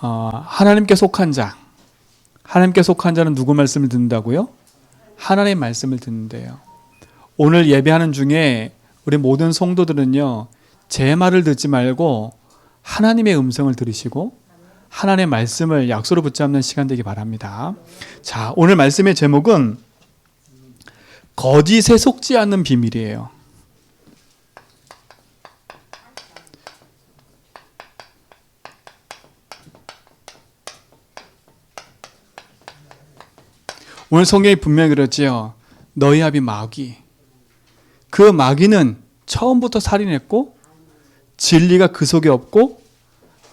하나님께 속한 자. 하나님께 속한 자는 누구 말씀을 듣는다고요? 하나님의 말씀을 듣는데요. 오늘 예배하는 중에 우리 모든 성도들은요, 제 말을 듣지 말고 하나님의 음성을 들으시고 하나님의 말씀을 약속으로 붙잡는 시간 되기 바랍니다. 자, 오늘 말씀의 제목은 거짓에 속지 않는 비밀이에요. 오늘 성경이 분명히 그랬지요. 너희 아비 마귀. 그 마귀는 처음부터 살인했고 진리가 그 속에 없고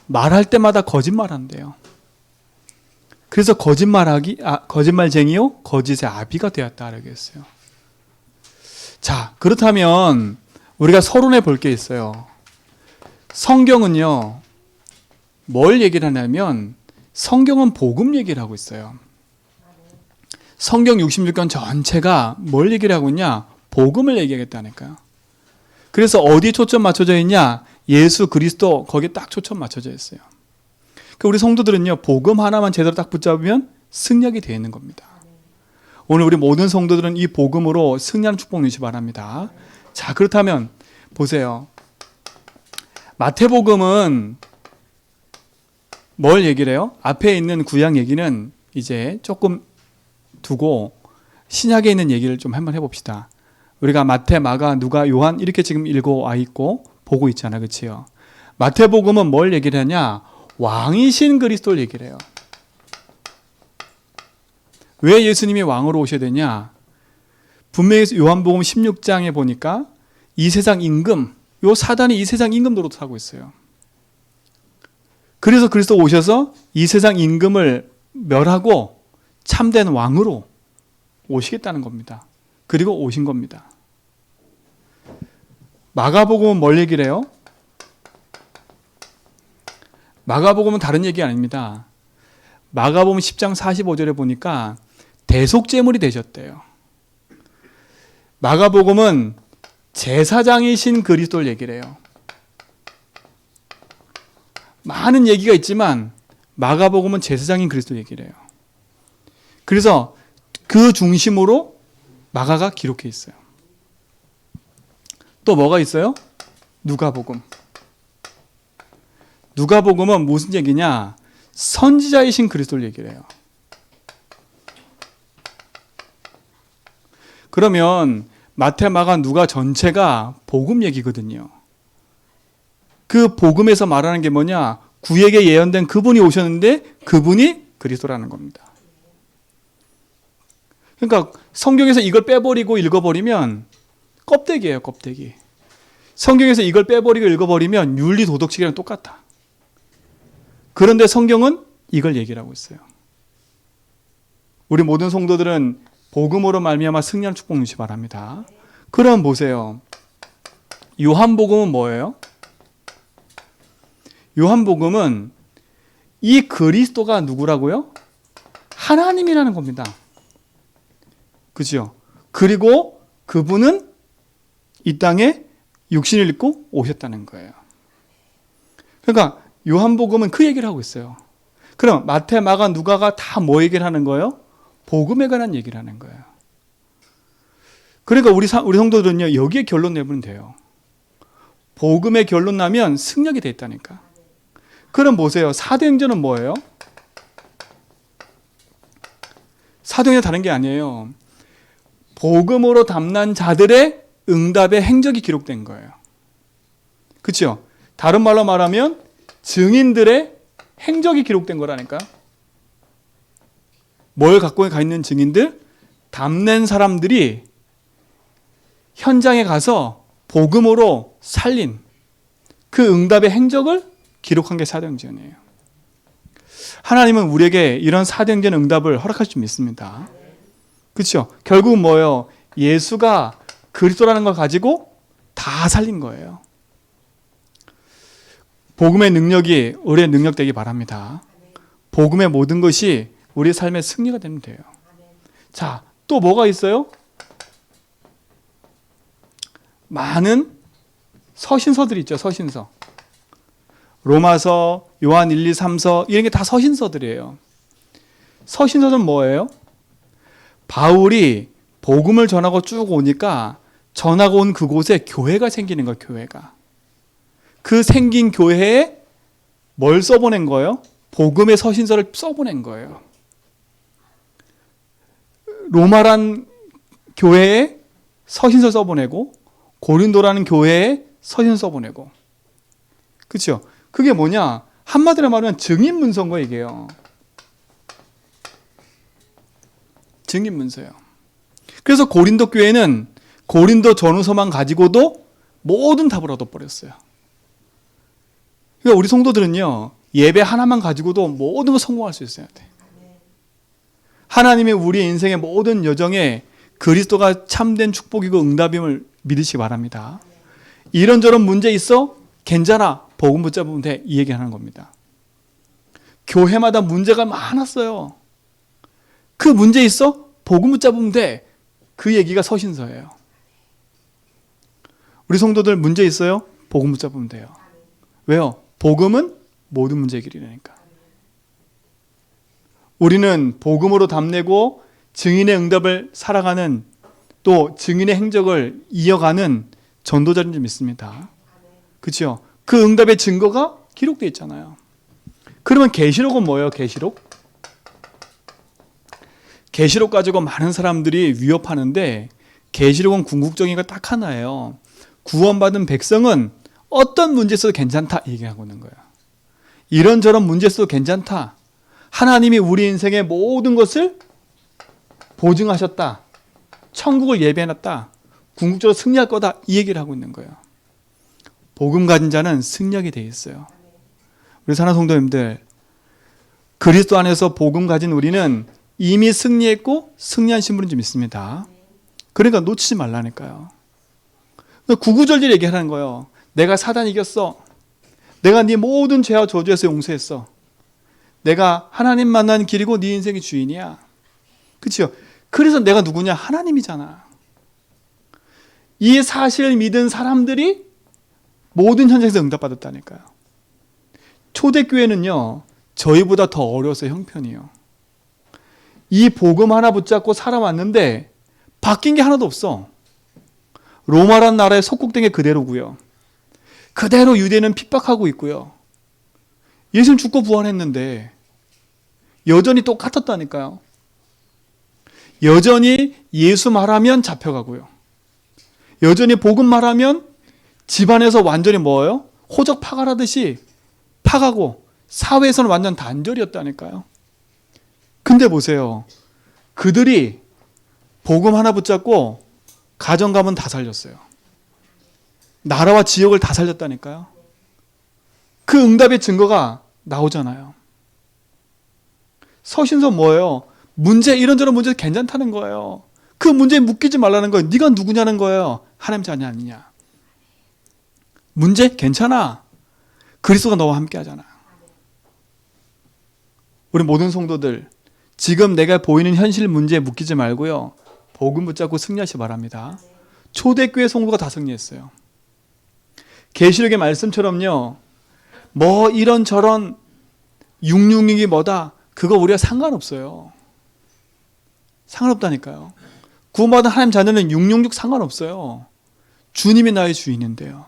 말할 때마다 거짓말한대요. 그래서 거짓말쟁이요 거짓의 아비가 되었다 그러겠어요. 자, 그렇다면 우리가 서론해 볼 게 있어요. 성경은요, 뭘 얘기를 하냐면 성경은 복음 얘기를 하고 있어요. 성경 66권 전체가 뭘 얘기를 하고 있냐? 복음을 얘기하겠다니까요. 그래서 어디 초점 맞춰져 있냐? 예수 그리스도, 거기에 딱 초점 맞춰져 있어요. 우리 성도들은요, 복음 하나만 제대로 딱 붙잡으면 승리하게 되어 있는 겁니다. 오늘 우리 모든 성도들은 이 복음으로 승리하는 축복 누리시기 바랍니다. 자, 그렇다면 보세요. 마태복음은 뭘 얘기를 해요? 앞에 있는 구약 얘기는 이제 조금 두고 신약에 있는 얘기를 좀 한번 해봅시다. 우리가 마태, 마가, 누가, 요한 이렇게 지금 읽어와 있고 보고 있잖아, 그치요? 마태복음은 뭘 얘기를 하냐? 왕이신 그리스도를 얘기를 해요. 왜 예수님이 왕으로 오셔야 되냐? 분명히 요한복음 16장에 보니까 이 세상 임금, 요 사단이 이 세상 임금 노릇하고 있어요. 그래서 그리스도 오셔서 이 세상 임금을 멸하고 참된 왕으로 오시겠다는 겁니다. 그리고 오신 겁니다. 마가복음은 뭘 얘기를 해요? 마가복음은 다른 얘기 아닙니다. 마가복음 10장 45절에 보니까 대속제물이 되셨대요. 마가복음은 제사장이신 그리스도를 얘기를 해요. 많은 얘기가 있지만 마가복음은 제사장인 그리스도 얘기를 해요. 그래서 그 중심으로 마가가 기록해 있어요. 또 뭐가 있어요? 누가복음. 누가복음은 무슨 얘기냐? 선지자이신 그리스도를 얘기를 해요. 그러면 마태, 마가, 누가 전체가 복음 얘기거든요. 그 복음에서 말하는 게 뭐냐? 구약에 예언된 그분이 오셨는데 그분이 그리스도라는 겁니다. 그러니까 성경에서 이걸 빼버리고 읽어버리면 껍데기예요, 껍데기. 성경에서 이걸 빼버리고 읽어버리면 윤리 도덕책이랑 똑같아. 그런데 성경은 이걸 얘기를 하고 있어요. 우리 모든 성도들은 복음으로 말미암아 승리하는 축복 누리시기 바랍니다. 그럼 보세요. 요한복음은 뭐예요? 요한복음은 이 그리스도가 누구라고요? 하나님이라는 겁니다. 그죠? 그리고 그분은 이 땅에 육신을 입고 오셨다는 거예요. 그러니까 요한복음은 그 얘기를 하고 있어요. 그럼 마태, 마가, 누가가 다 뭐 얘기를 하는 거예요? 복음에 관한 얘기를 하는 거예요. 그러니까 우리 성도들은요, 여기에 결론 내면 돼요. 복음의 결론 나면 승력이 돼 있다니까. 그럼 보세요. 사도행전은 뭐예요? 사도행전 다른 게 아니에요. 복음으로 담난 자들의 응답의 행적이 기록된 거예요. 그렇죠? 다른 말로 말하면 증인들의 행적이 기록된 거라니까. 뭘 갖고 가 있는 증인들? 담낸 사람들이 현장에 가서 복음으로 살린 그 응답의 행적을 기록한 게 사도행전이에요. 하나님은 우리에게 이런 사도행전 응답을 허락하실 줄 믿습니다. 그렇죠? 결국은 뭐예요? 예수가 그리스도라는 걸 가지고 다 살린 거예요. 복음의 능력이 우리의 능력 되기 바랍니다. 복음의 모든 것이 우리의 삶의 승리가 되면 돼요. 자, 또 뭐가 있어요? 많은 서신서들이 있죠. 서신서. 로마서, 요한 1, 2, 3서 이런 게 다 서신서들이에요. 서신서는 뭐예요? 바울이 복음을 전하고 쭉 오니까 전하고 온 그곳에 교회가 생기는 거예요. 교회가. 그 생긴 교회에 뭘 써보낸 거예요? 복음의 서신서를 써보낸 거예요. 로마란 교회에 서신서 써보내고 고린도라는 교회에 서신서 써보내고. 그렇죠? 그게 뭐냐? 한마디로 말하면 증인문서인 거예요. 이게요. 증인문서예요. 그래서 고린도 교회는 고린도 전후서만 가지고도 모든 답을 얻어버렸어요. 그러니까 우리 성도들은요, 예배 하나만 가지고도 모든 걸 성공할 수 있어야 돼. 하나님이 우리 인생의 모든 여정에 그리스도가 참된 축복이고 응답임을 믿으시기 바랍니다. 이런저런 문제 있어? 괜찮아. 복음 붙잡으면 돼. 이 얘기하는 겁니다. 교회마다 문제가 많았어요. 그 문제 있어? 복음 붙잡으면 돼. 그 얘기가 서신서예요. 우리 성도들 문제 있어요? 복음 붙잡으면 돼요. 왜요? 복음은 모든 문제 해결이라니까. 우리는 복음으로 답내고 증인의 응답을 살아가는, 또 증인의 행적을 이어가는 전도자인 줄 믿습니다. 그렇죠? 그 응답의 증거가 기록되어 있잖아요. 그러면 계시록은 뭐예요? 계시록? 계시록 가지고 많은 사람들이 위협하는데 계시록은 궁극적인 거 딱 하나예요. 구원받은 백성은 어떤 문제 있어도 괜찮다 얘기하고 있는 거예요. 이런저런 문제 있어도 괜찮다. 하나님이 우리 인생의 모든 것을 보증하셨다. 천국을 예비해놨다. 궁극적으로 승리할 거다. 이 얘기를 하고 있는 거예요. 복음 가진 자는 승리하게 돼 있어요. 우리 사랑하는 성도님들, 그리스도 안에서 복음 가진 우리는 이미 승리했고 승리한 신분인 줄 믿습니다. 그러니까 놓치지 말라니까요. 구구절절 얘기하는 거예요. 내가 사단 이겼어. 내가 네 모든 죄와 저주에서 용서했어. 내가 하나님 만나는 길이고 네 인생의 주인이야. 그렇죠? 그래서 내가 누구냐? 하나님이잖아. 이 사실을 믿은 사람들이 모든 현장에서 응답받았다니까요. 초대교회는요, 저희보다 더 어려서 형편이에요. 이 복음 하나 붙잡고 살아왔는데 바뀐 게 하나도 없어. 로마란 나라에 속국된 게 그대로고요. 그대로 유대는 핍박하고 있고요. 예수님 죽고 부활했는데 여전히 똑같았다니까요. 여전히 예수 말하면 잡혀가고요. 여전히 복음 말하면 집안에서 완전히 뭐예요? 호적 파갈하듯이 파가고 사회에서는 완전 단절이었다니까요. 근데 보세요. 그들이 복음 하나 붙잡고 가정 가문 다 살렸어요. 나라와 지역을 다 살렸다니까요. 그 응답의 증거가 나오잖아요. 서신서 뭐예요? 문제, 이런저런 문제 괜찮다는 거예요. 그 문제에 묶이지 말라는 거예요. 네가 누구냐는 거예요. 하나님 자녀 아니냐. 문제 괜찮아. 그리스도가 너와 함께 하잖아. 우리 모든 성도들, 지금 내가 보이는 현실 문제에 묶이지 말고요. 복음 붙잡고 승리하시기 바랍니다. 초대교회 성도가 다 승리했어요. 계시록의 말씀처럼요. 뭐 이런저런 666이 뭐다. 그거 우리가 상관없어요. 상관없다니까요. 구원받은 하나님 자녀는 666 상관없어요. 주님이 나의 주인인데요.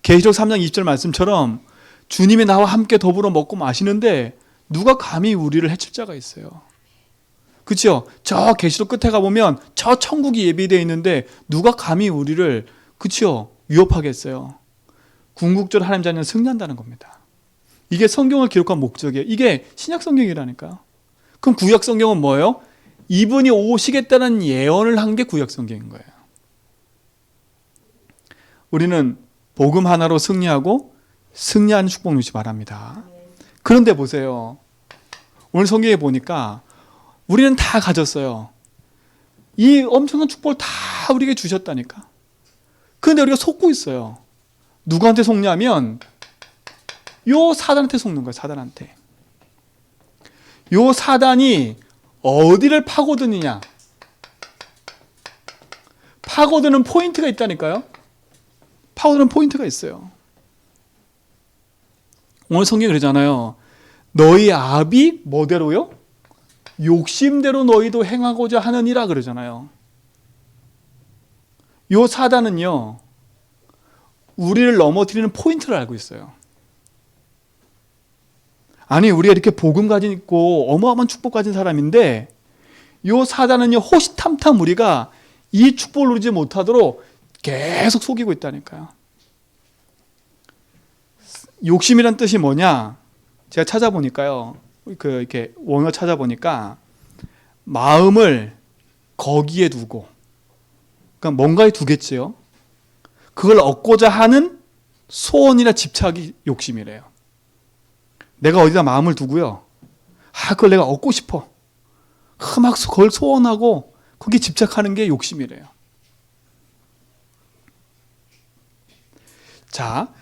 계시록 3장 20절 말씀처럼 주님이 나와 함께 더불어 먹고 마시는데 누가 감히 우리를 해칠 자가 있어요. 그렇죠? 저 계시록 끝에 가보면 저 천국이 예비되어 있는데 누가 감히 우리를, 그렇죠? 위협하겠어요. 궁극적으로 하나님 자녀는 승리한다는 겁니다. 이게 성경을 기록한 목적이에요. 이게 신약 성경이라니까요. 그럼 구약 성경은 뭐예요? 이분이 오시겠다는 예언을 한 게 구약 성경인 거예요. 우리는 복음 하나로 승리하고 승리하는 축복 누리시 바랍니다. 그런데 보세요. 오늘 성경에 보니까 우리는 다 가졌어요. 이 엄청난 축복을 다 우리에게 주셨다니까. 그런데 우리가 속고 있어요. 누구한테 속냐면 요 사단한테 속는 거예요. 사단한테. 요 사단이 어디를 파고드느냐. 파고드는 포인트가 있다니까요. 파고드는 포인트가 있어요. 오늘 성경이 그러잖아요. 너희 압이 뭐대로요? 욕심대로 너희도 행하고자 하느니라 그러잖아요. 요 사단은요, 우리를 넘어뜨리는 포인트를 알고 있어요. 아니, 우리가 이렇게 복음 가진 있고 어마어마한 축복 가진 사람인데, 요 사단은요, 호시탐탐 우리가 이 축복을 누리지 못하도록 계속 속이고 있다니까요. 욕심이란 뜻이 뭐냐? 제가 찾아보니까요, 이렇게 원어 찾아보니까 마음을 거기에 두고, 그러니까 뭔가에 두겠지요. 그걸 얻고자 하는 소원이나 집착이 욕심이래요. 내가 어디다 마음을 두고요. 그걸 내가 얻고 싶어. 막 그걸 소원하고 거기에 집착하는 게 욕심이래요. 자,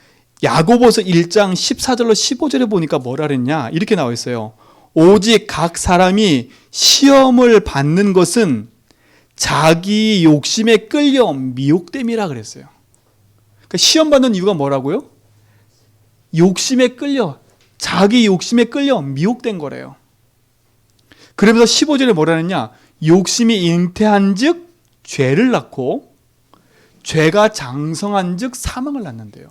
야고보서 1장 14절로 15절에 보니까 뭐라 그랬냐? 이렇게 나와 있어요. 오직 각 사람이 시험을 받는 것은 자기 욕심에 끌려 미혹됨이라 그랬어요. 그러니까 시험 받는 이유가 뭐라고요? 욕심에 끌려, 자기 욕심에 끌려 미혹된 거래요. 그러면서 15절에 뭐라 했냐? 욕심이 잉태한 즉 죄를 낳고 죄가 장성한 즉 사망을 낳는데요.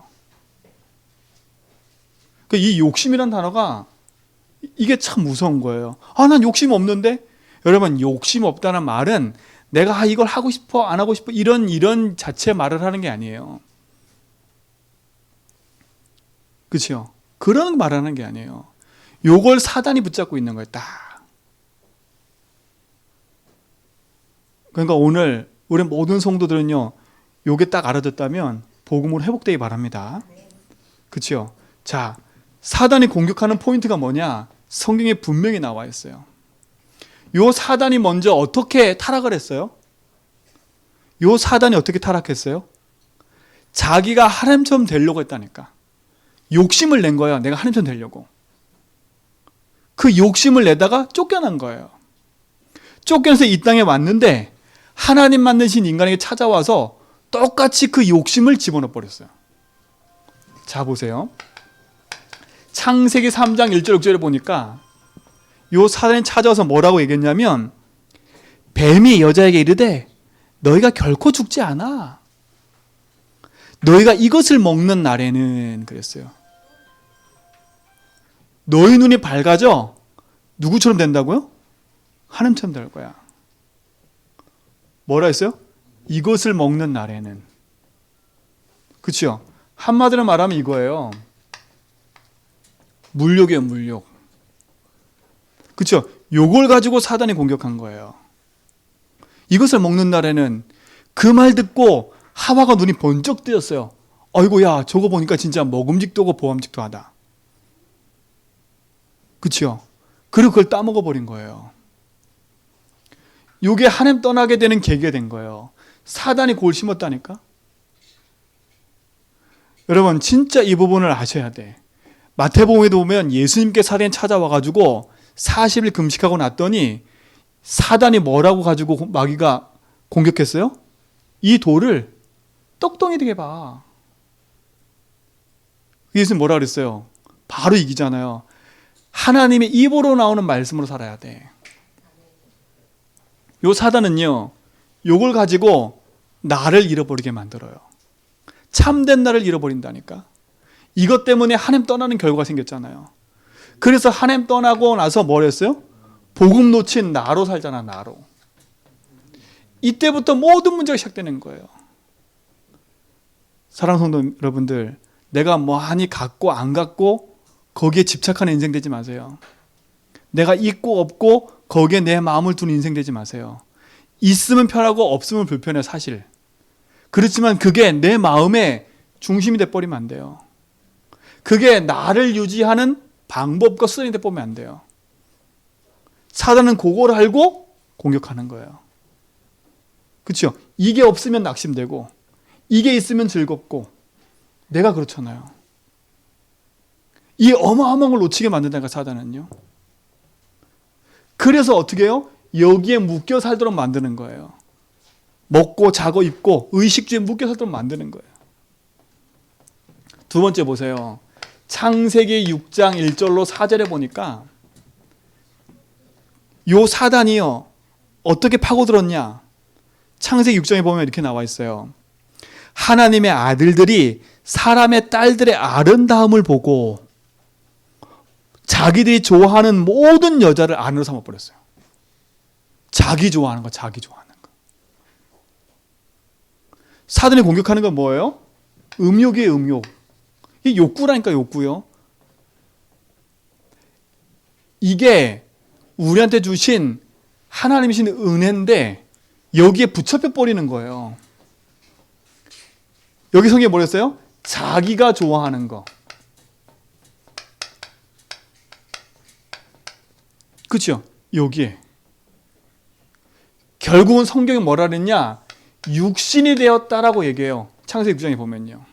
그러니까 이 욕심이란 단어가 이게 참 무서운 거예요. 난 욕심 없는데? 여러분, 욕심 없다는 말은 내가 이걸 하고 싶어 안 하고 싶어 이런 자체 말을 하는 게 아니에요. 그렇죠? 그런 말하는 게 아니에요. 요걸 사단이 붙잡고 있는 거예요. 딱. 그러니까 오늘 우리 모든 성도들은요, 요게 딱 알아듣다면 복음으로 회복되기 바랍니다. 그렇죠? 자, 사단이 공격하는 포인트가 뭐냐? 성경에 분명히 나와 있어요. 요 사단이 먼저 어떻게 타락을 했어요? 요 사단이 어떻게 타락했어요? 자기가 하나님처럼 되려고 했다니까. 욕심을 낸 거예요. 내가 하나님처럼 되려고. 그 욕심을 내다가 쫓겨난 거예요. 쫓겨나서 이 땅에 왔는데 하나님 만드신 인간에게 찾아와서 똑같이 그 욕심을 집어넣어 버렸어요. 자, 보세요. 창세기 3장 1절 6절에 보니까 요 사단이 찾아와서 뭐라고 얘기했냐면, 뱀이 여자에게 이르되 너희가 결코 죽지 않아. 너희가 이것을 먹는 날에는, 그랬어요. 너희 눈이 밝아져 누구처럼 된다고요? 하나님처럼 될 거야. 뭐라 했어요? 이것을 먹는 날에는. 그렇죠? 한마디로 말하면 이거예요. 물욕이에요, 물욕. 그렇죠? 요걸 가지고 사단이 공격한 거예요. 이것을 먹는 날에는, 그 말 듣고 하와가 눈이 번쩍 뜨였어요. 아이고, 야, 저거 보니까 진짜 먹음직도 하고 보암직도 하다. 그렇죠? 그리고 그걸 따먹어 버린 거예요. 요게 하나님 떠나게 되는 계기가 된 거예요. 사단이 그걸 심었다니까. 여러분, 진짜 이 부분을 아셔야 돼. 마태복음에도 보면 예수님께 사단이 찾아와가지고 40일 금식하고 났더니 사단이 뭐라고 가지고 마귀가 공격했어요? 이 돌을 떡덩이 되게 봐. 예수님 뭐라 그랬어요? 바로 이기잖아요. 하나님의 입으로 나오는 말씀으로 살아야 돼. 요 사단은요, 요걸 가지고 나를 잃어버리게 만들어요. 참된 나를 잃어버린다니까. 이것 때문에 하나님 떠나는 결과가 생겼잖아요. 그래서 하나님 떠나고 나서 뭘 했어요? 복음 놓친 나로 살잖아, 나로. 이때부터 모든 문제가 시작되는 거예요. 사랑하는 성도 여러분들, 내가 많이 갖고 안 갖고 거기에 집착하는 인생 되지 마세요. 내가 있고 없고 거기에 내 마음을 두는 인생 되지 마세요. 있으면 편하고 없으면 불편해요, 사실. 그렇지만 그게 내 마음의 중심이 돼버리면 안 돼요. 그게 나를 유지하는 방법과 수단이 돼버리면 안 돼요. 사단은 그걸 알고 공격하는 거예요. 그렇죠? 이게 없으면 낙심되고 이게 있으면 즐겁고, 내가 그렇잖아요. 이 어마어마한 걸 놓치게 만든다니까, 사단은요. 그래서 어떻게 해요? 여기에 묶여 살도록 만드는 거예요. 먹고 자고 입고 의식주에 묶여 살도록 만드는 거예요. 두 번째 보세요. 창세기 6장 1절로 4절에 보니까 요 사단이요 어떻게 파고들었냐. 창세기 6장에 보면 이렇게 나와 있어요. 하나님의 아들들이 사람의 딸들의 아름다움을 보고 자기들이 좋아하는 모든 여자를 아내로 삼아버렸어요. 자기 좋아하는 거, 자기 좋아하는 거. 사단이 공격하는 건 뭐예요? 음욕이에요, 음욕. 이게 욕구라니까, 욕구요. 이게 우리한테 주신 하나님이 주신 은혜인데 여기에 붙잡혀 버리는 거예요. 여기 성경에 뭐랬어요? 자기가 좋아하는 거. 그렇죠? 여기에. 결국은 성경이 뭐라 그랬냐? 육신이 되었다라고 얘기해요. 창세기 9장에 보면요.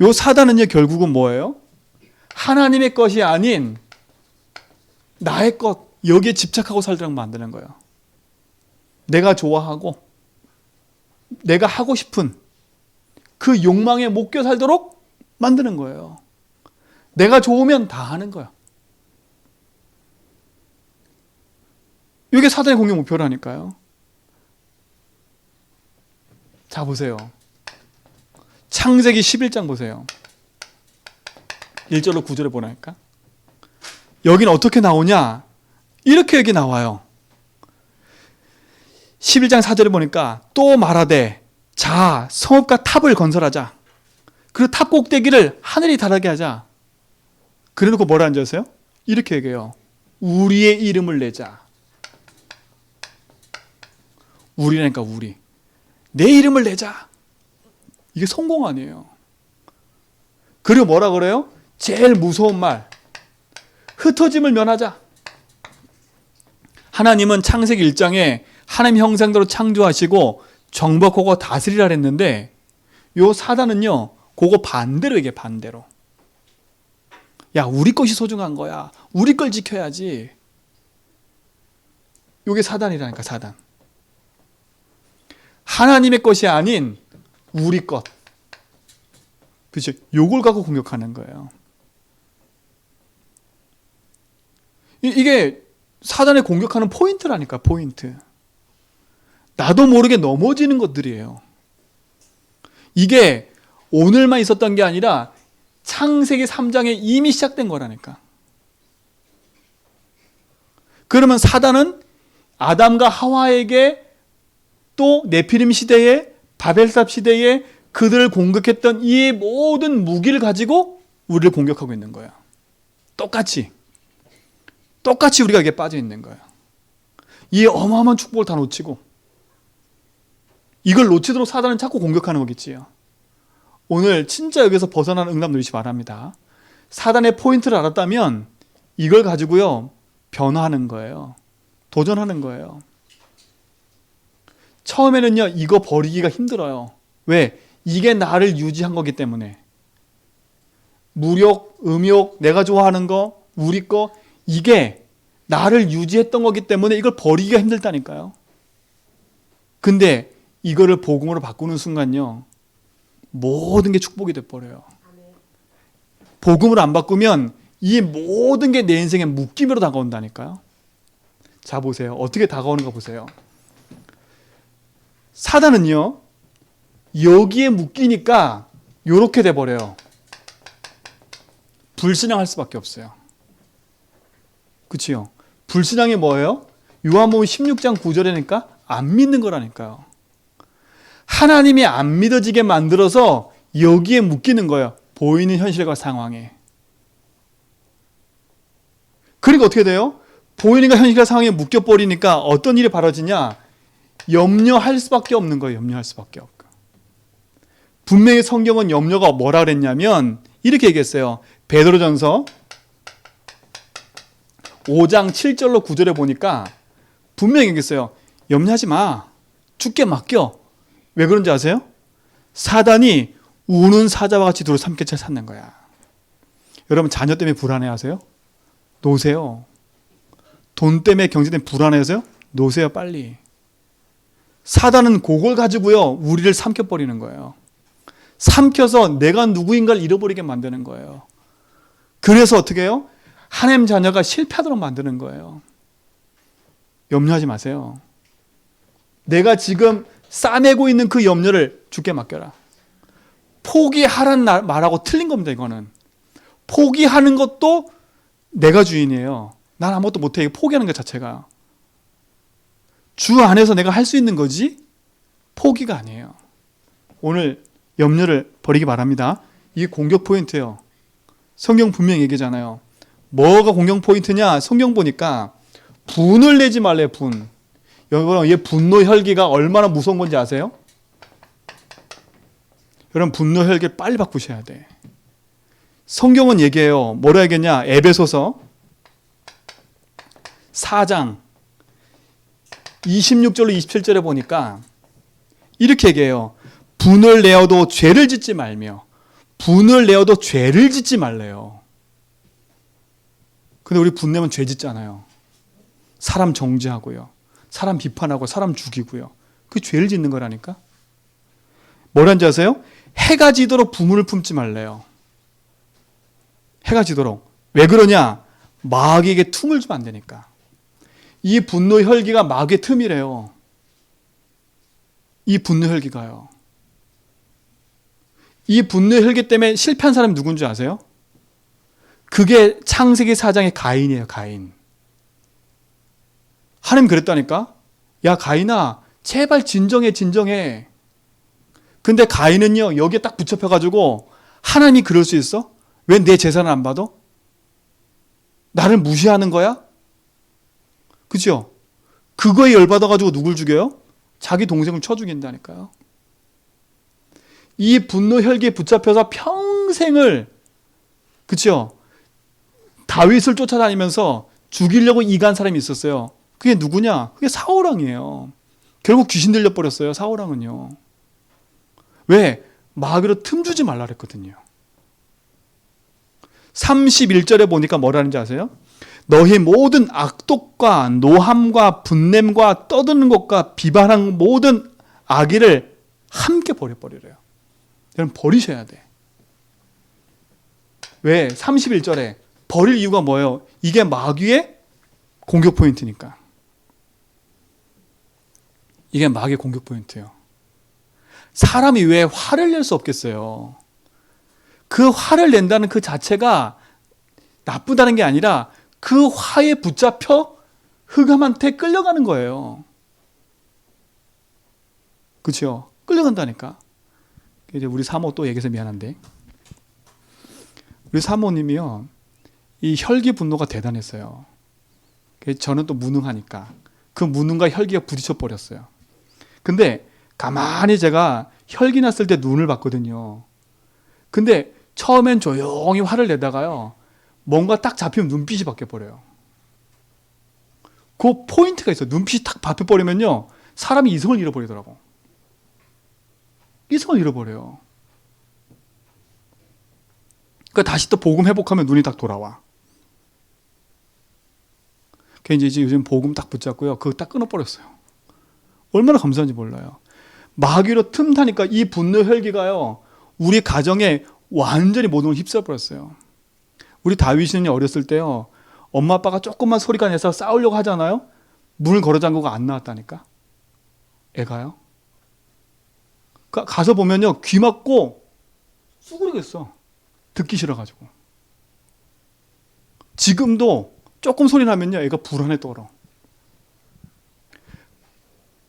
요 사단은요 결국은 뭐예요? 하나님의 것이 아닌 나의 것, 여기에 집착하고 살도록 만드는 거예요. 내가 좋아하고 내가 하고 싶은 그 욕망에 못 껴 살도록 만드는 거예요. 내가 좋으면 다 하는 거야. 이게 사단의 공격 목표라니까요. 자, 보세요. 창세기 11장 보세요. 1절로 9절에 보니까 여기는 어떻게 나오냐? 이렇게 여기 나와요. 11장 4절에 보니까 또 말하되 자 성읍과 탑을 건설하자. 그리고 탑 꼭대기를 하늘이 다르게 하자. 그래놓고 뭐라 앉았어요? 이렇게 얘기해요. 우리의 이름을 내자. 우리라니까 우리. 내 이름을 내자. 이게 성공 아니에요. 그리고 뭐라 그래요? 제일 무서운 말. 흩어짐을 면하자. 하나님은 창세기 1장에 하나님 형상대로 창조하시고 정복하고 다스리라 했는데 요 사단은요 그거 반대로 얘기해. 반대로. 야 우리 것이 소중한 거야. 우리 걸 지켜야지. 요게 사단이라니까. 사단. 하나님의 것이 아닌 우리 것. 그렇죠? 요걸 갖고 공격하는 거예요. 이게 사단의 공격하는 포인트라니까. 포인트. 나도 모르게 넘어지는 것들이에요. 이게 오늘만 있었던 게 아니라 창세기 3장에 이미 시작된 거라니까. 그러면 사단은 아담과 하와에게 또 네피림 시대에 바벨탑 시대에 그들을 공격했던 이 모든 무기를 가지고 우리를 공격하고 있는 거야. 똑같이 우리가 여기에 빠져 있는 거야. 이 어마어마한 축복을 다 놓치고 이걸 놓치도록 사단은 자꾸 공격하는 거겠지요. 오늘 진짜 여기서 벗어나는 응답 누리시 바랍니다. 사단의 포인트를 알았다면 이걸 가지고요 변화하는 거예요. 도전하는 거예요. 처음에는요 이거 버리기가 힘들어요. 왜? 이게 나를 유지한 거기 때문에. 무욕, 음욕, 내가 좋아하는 거, 우리 거, 이게 나를 유지했던 거기 때문에 이걸 버리기가 힘들다니까요. 근데 이거를 복음으로 바꾸는 순간요 모든 게 축복이 돼버려요. 복음을 안 바꾸면 이 모든 게 내 인생에 묶임으로 다가온다니까요. 자 보세요. 어떻게 다가오는가 보세요. 사단은요 여기에 묶이니까 요렇게 돼버려요. 불신앙할 수밖에 없어요. 그치요? 불신앙이 뭐예요? 요한복음 16장 9절이니까 안 믿는 거라니까요. 하나님이 안 믿어지게 만들어서 여기에 묶이는 거예요. 보이는 현실과 상황에. 그러니까 어떻게 돼요? 보이는 현실과 상황에 묶여버리니까 어떤 일이 벌어지냐? 염려할 수밖에 없는 거예요. 염려할 수밖에 없고. 분명히 성경은 염려가 뭐라 그랬냐면 이렇게 얘기했어요. 베드로전서 5장 7절로 9절에 보니까 분명히 얘기했어요. 염려하지 마. 주께 맡겨. 왜 그런지 아세요? 사단이 우는 사자와 같이 둘을 삼켜쳐 찾는 거야. 여러분 자녀 때문에 불안해하세요? 놓으세요. 돈 때문에 경제 때문에 불안해하세요? 놓으세요 빨리. 사단은 그걸 가지고요 우리를 삼켜버리는 거예요. 삼켜서 내가 누구인가를 잃어버리게 만드는 거예요. 그래서 어떻게 해요? 하나님 자녀가 실패하도록 만드는 거예요. 염려하지 마세요. 내가 지금 싸매고 있는 그 염려를 주께 맡겨라. 포기하라는 말하고 틀린 겁니다. 이거는 포기하는 것도 내가 주인이에요. 난 아무것도 못해. 포기하는 것 자체가 주 안에서 내가 할 수 있는 거지 포기가 아니에요. 오늘 염려를 버리기 바랍니다. 이게 공격 포인트예요. 성경 분명히 얘기잖아요. 뭐가 공격 포인트냐? 성경 보니까 분을 내지 말래요. 분. 여러분, 이 분노 혈기가 얼마나 무서운 건지 아세요? 여러분, 분노 혈기를 빨리 바꾸셔야 돼. 성경은 얘기해요. 뭐라 하겠냐? 에베소서 4장 26절로 27절에 보니까 이렇게 얘기해요. 분을 내어도 죄를 짓지 말며 분을 내어도 죄를 짓지 말래요. 근데 우리 분내면 죄 짓잖아요. 사람 정죄하고요. 사람 비판하고 사람 죽이고요. 그 죄를 짓는 거라니까. 뭐라는지 아세요? 해가 지도록 분을 품지 말래요. 해가 지도록. 왜 그러냐? 마귀에게 틈을 주면 안 되니까. 이 분노 혈기가 마귀의 틈이래요. 이 분노 혈기가요. 이 분노 혈기 때문에 실패한 사람이 누군지 아세요? 그게 창세기 4장의 가인이에요. 가인. 하나님 그랬다니까. 야 가인아 제발 진정해. 근데 가인은요 여기에 딱 붙잡혀가지고 하나님이 그럴 수 있어? 왜 내 재산을 안 받아? 나를 무시하는 거야? 그죠? 그거에 열받아가지고 누굴 죽여요? 자기 동생을 쳐 죽인다니까요. 이 분노 혈기에 붙잡혀서 평생을 그죠? 다윗을 쫓아다니면서 죽이려고 이간 사람이 있었어요. 그게 누구냐? 그게 사울왕이에요. 결국 귀신 들려버렸어요. 사울왕은요. 왜? 마귀로 틈 주지 말라 그랬거든요. 31절에 보니까 뭐라는지 아세요? 너희 모든 악독과 노함과 분냄과 떠드는 것과 비방하는 모든 악의를 함께 버려버리래요. 여러분 버리셔야 돼. 왜? 31절에 버릴 이유가 뭐예요? 이게 마귀의 공격 포인트니까. 이게 마귀의 공격 포인트예요. 사람이 왜 화를 낼 수 없겠어요? 그 화를 낸다는 그 자체가 나쁘다는 게 아니라 그 화에 붙잡혀 흑암한테 끌려가는 거예요. 그렇죠? 끌려간다니까. 이제 우리 사모 또 얘기해서 미안한데 우리 사모님이요 이 혈기 분노가 대단했어요. 저는 또 무능하니까 그 무능과 혈기가 부딪혀 버렸어요. 근데 가만히 제가 혈기 났을 때 눈을 봤거든요. 근데 처음엔 조용히 화를 내다가요 뭔가 딱 잡히면 눈빛이 바뀌어버려요. 그 포인트가 있어요. 눈빛이 딱 바뀌어버리면요 사람이 이성을 잃어버리더라고. 이성을 잃어버려요. 그러니까 다시 또 복음 회복하면 눈이 딱 돌아와. 그래서 이제 요즘 복음 딱 붙잡고요 그거 딱 끊어버렸어요. 얼마나 감사한지 몰라요. 마귀로 틈타니까 이 분노 혈기가요 우리 가정에 완전히 모든 걸 휩쓸어버렸어요. 우리 다윗은 어렸을 때요 엄마 아빠가 조금만 소리가 내서 싸우려고 하잖아요. 문을 걸어 잠그고 안 나왔다니까. 애가요. 가서 보면요 귀 막고 쑥그러겠어. 듣기 싫어가지고. 지금도 조금 소리 나면요 애가 불안해 떨어.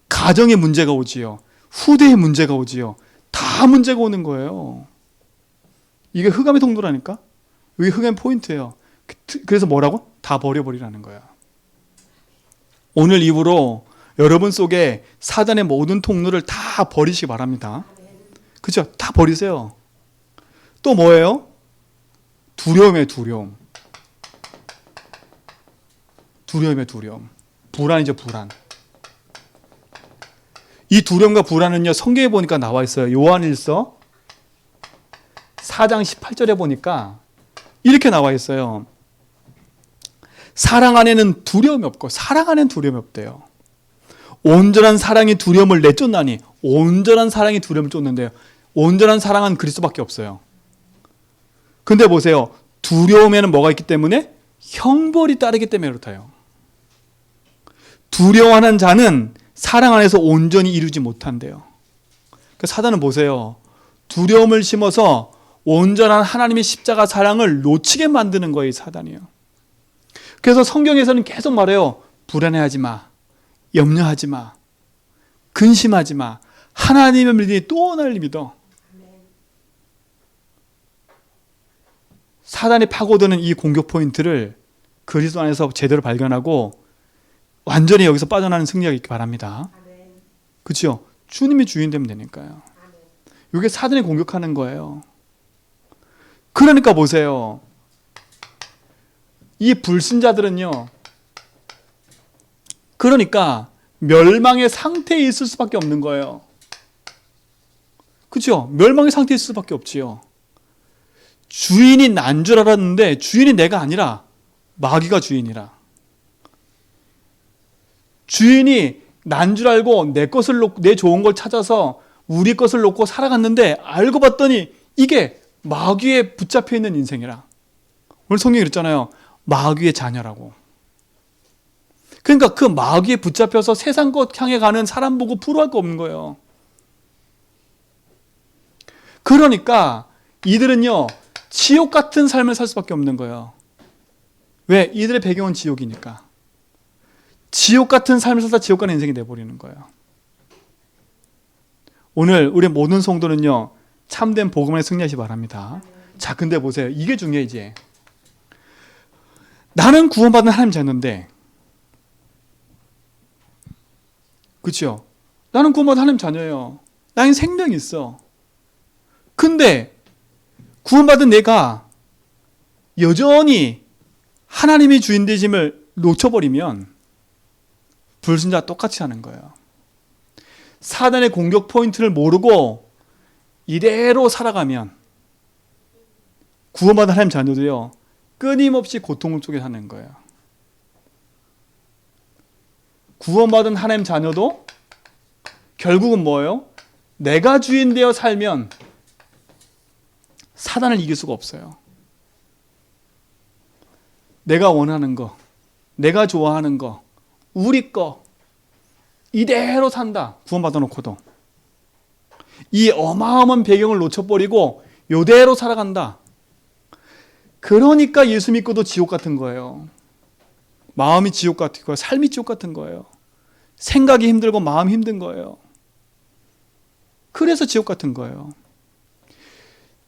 가정에 문제가 오지요. 후대에 문제가 오지요. 다 문제가 오는 거예요. 이게 흑암의 통로라니까. 이게 흑암의 포인트예요. 그래서 뭐라고? 다 버려버리라는 거야. 오늘 이후로 여러분 속에 사단의 모든 통로를 다 버리시기 바랍니다. 그렇죠? 다 버리세요. 또 뭐예요? 두려움이에요. 두려움. 두려움이에요. 두려움. 불안이죠. 불안. 이 두려움과 불안은요 성경에 보니까 나와 있어요. 요한일서 4장 18절에 보니까 이렇게 나와 있어요. 사랑 안에는 두려움이 없고 사랑 안에는 두려움이 없대요. 온전한 사랑이 두려움을 내쫓나니 온전한 사랑이 두려움을 쫓는데요. 온전한 사랑은 그리스도밖에 없어요. 근데 보세요. 두려움에는 뭐가 있기 때문에? 형벌이 따르기 때문에 그렇다요. 두려워하는 자는 사랑 안에서 온전히 이루지 못한대요. 그러니까 사단은 보세요. 두려움을 심어서 온전한 하나님의 십자가 사랑을 놓치게 만드는 거예요, 사단이요. 그래서 성경에서는 계속 말해요. 불안해하지 마. 염려하지 마. 근심하지 마. 하나님을 믿으니 또 나를 믿어. 사단이 파고드는 이 공격 포인트를 그리스도 안에서 제대로 발견하고 완전히 여기서 빠져나가는 승리가 있기 바랍니다. 그렇죠? 주님이 주인 되면 되니까요. 이게 사단이 공격하는 거예요. 그러니까 보세요. 이 불신자들은요. 그러니까 멸망의 상태에 있을 수밖에 없는 거예요. 그렇죠? 멸망의 상태에 있을 수밖에 없지요. 주인이 난 줄 알았는데 주인이 내가 아니라 마귀가 주인이라. 주인이 난 줄 알고 내 것을 놓고 내 좋은 걸 찾아서 우리 것을 놓고 살아갔는데 알고 봤더니 이게 마귀에 붙잡혀 있는 인생이라. 오늘 성경이 그랬잖아요. 마귀의 자녀라고. 그러니까 그 마귀에 붙잡혀서 세상 것 향해 가는 사람 보고 부러워할 거 없는 거예요. 그러니까 이들은요. 지옥 같은 삶을 살 수밖에 없는 거예요. 왜? 이들의 배경은 지옥이니까. 지옥 같은 삶을 살다 지옥 가는 인생이 돼버리는 거예요. 오늘 우리 모든 성도는요. 참된 복음에 승리하시기 바랍니다. 자, 근데 보세요. 이게 중요해 이제. 나는 구원받은 하나님 자녀인데, 그렇죠? 나는 구원받은 하나님 자녀예요. 나에게 생명이 있어. 근데 구원받은 내가 여전히 하나님이 주인 되심을 놓쳐버리면 불신자와 똑같이 하는 거예요. 사단의 공격 포인트를 모르고 이대로 살아가면 구원받은 하나님 자녀도요. 끊임없이 고통을 속에 사는 거예요. 구원받은 하나님 자녀도 결국은 뭐예요? 내가 주인 되어 살면 사단을 이길 수가 없어요. 내가 원하는 거, 내가 좋아하는 거, 우리 거 이대로 산다. 구원받아 놓고도. 이 어마어마한 배경을 놓쳐버리고 이대로 살아간다. 그러니까 예수 믿고도 지옥 같은 거예요. 마음이 지옥 같은 거예요. 삶이 지옥 같은 거예요. 생각이 힘들고 마음이 힘든 거예요. 그래서 지옥 같은 거예요.